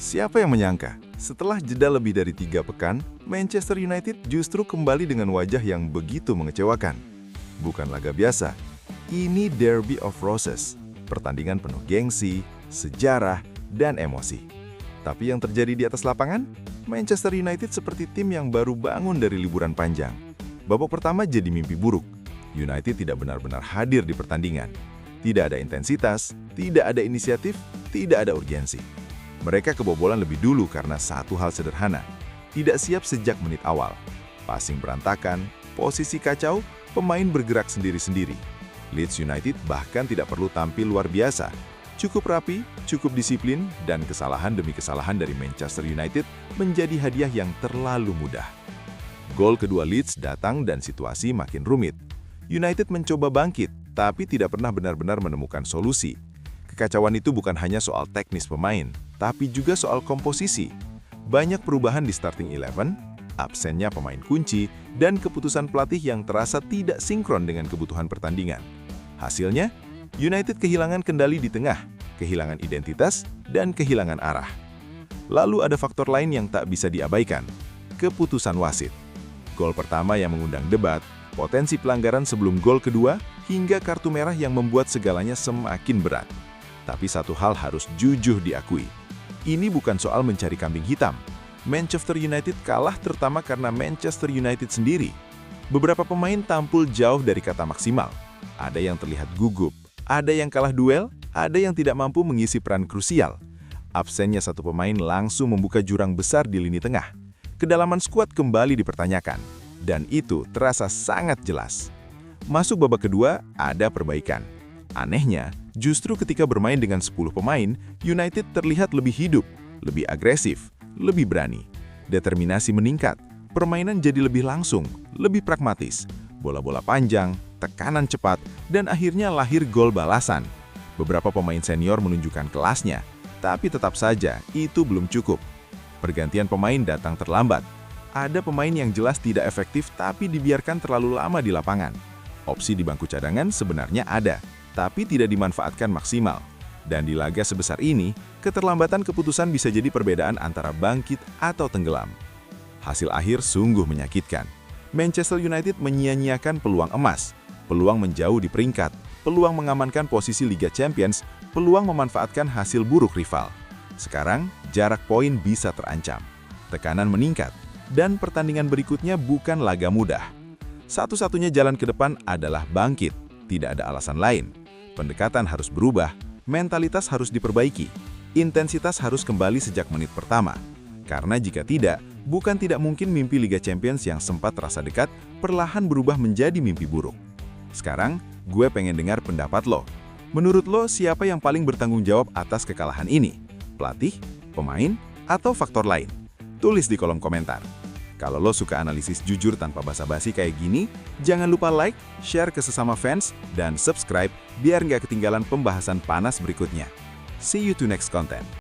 Siapa yang menyangka, setelah jeda lebih dari 3 pekan, Manchester United justru kembali dengan wajah yang begitu mengecewakan. Bukan laga biasa, ini Derby of Roses, pertandingan penuh gengsi, sejarah, dan emosi. Tapi yang terjadi di atas lapangan, Manchester United seperti tim yang baru bangun dari liburan panjang. Babak pertama jadi mimpi buruk. United tidak benar-benar hadir di pertandingan. Tidak ada intensitas, tidak ada inisiatif, tidak ada urgensi. Mereka kebobolan lebih dulu karena satu hal sederhana. Tidak siap sejak menit awal. Passing berantakan, posisi kacau, pemain bergerak sendiri-sendiri. Leeds United bahkan tidak perlu tampil luar biasa. Cukup rapi, cukup disiplin, dan kesalahan demi kesalahan dari Manchester United menjadi hadiah yang terlalu mudah. Gol kedua Leeds datang dan situasi makin rumit. United mencoba bangkit, tapi tidak pernah benar-benar menemukan solusi. Kekacauan itu bukan hanya soal teknis pemain, tapi juga soal komposisi. Banyak perubahan di starting 11, absennya pemain kunci, dan keputusan pelatih yang terasa tidak sinkron dengan kebutuhan pertandingan. Hasilnya, United kehilangan kendali di tengah, kehilangan identitas, dan kehilangan arah. Lalu ada faktor lain yang tak bisa diabaikan, keputusan wasit. Gol pertama yang mengundang debat, potensi pelanggaran sebelum gol kedua, hingga kartu merah yang membuat segalanya semakin berat. Tapi satu hal harus jujur diakui. Ini bukan soal mencari kambing hitam. Manchester United kalah terutama karena Manchester United sendiri. Beberapa pemain tampil jauh dari kata maksimal. Ada yang terlihat gugup, ada yang kalah duel, ada yang tidak mampu mengisi peran krusial. Absennya satu pemain langsung membuka jurang besar di lini tengah. Kedalaman skuad kembali dipertanyakan, dan itu terasa sangat jelas. Masuk babak kedua, ada perbaikan. Anehnya, justru ketika bermain dengan 10 pemain, United terlihat lebih hidup, lebih agresif, lebih berani. Determinasi meningkat, permainan jadi lebih langsung, lebih pragmatis. Bola-bola panjang, tekanan cepat, dan akhirnya lahir gol balasan. Beberapa pemain senior menunjukkan kelasnya, tapi tetap saja itu belum cukup. Pergantian pemain datang terlambat. Ada pemain yang jelas tidak efektif tapi dibiarkan terlalu lama di lapangan. Opsi di bangku cadangan sebenarnya ada, tapi tidak dimanfaatkan maksimal. Dan di laga sebesar ini, keterlambatan keputusan bisa jadi perbedaan antara bangkit atau tenggelam. Hasil akhir sungguh menyakitkan. Manchester United menyia-nyiakan peluang emas, peluang menjauh di peringkat, peluang mengamankan posisi Liga Champions, peluang memanfaatkan hasil buruk rival. Sekarang, jarak poin bisa terancam. Tekanan meningkat, dan pertandingan berikutnya bukan laga mudah. Satu-satunya jalan ke depan adalah bangkit, tidak ada alasan lain. Pendekatan harus berubah, mentalitas harus diperbaiki, intensitas harus kembali sejak menit pertama. Karena jika tidak, bukan tidak mungkin mimpi Liga Champions yang sempat terasa dekat perlahan berubah menjadi mimpi buruk. Sekarang, gue pengen dengar pendapat lo. Menurut lo, siapa yang paling bertanggung jawab atas kekalahan ini? Pelatih, pemain, atau faktor lain? Tulis di kolom komentar. Kalau lo suka analisis jujur tanpa basa-basi kayak gini, jangan lupa like, share ke sesama fans, dan subscribe biar nggak ketinggalan pembahasan panas berikutnya. See you to next content.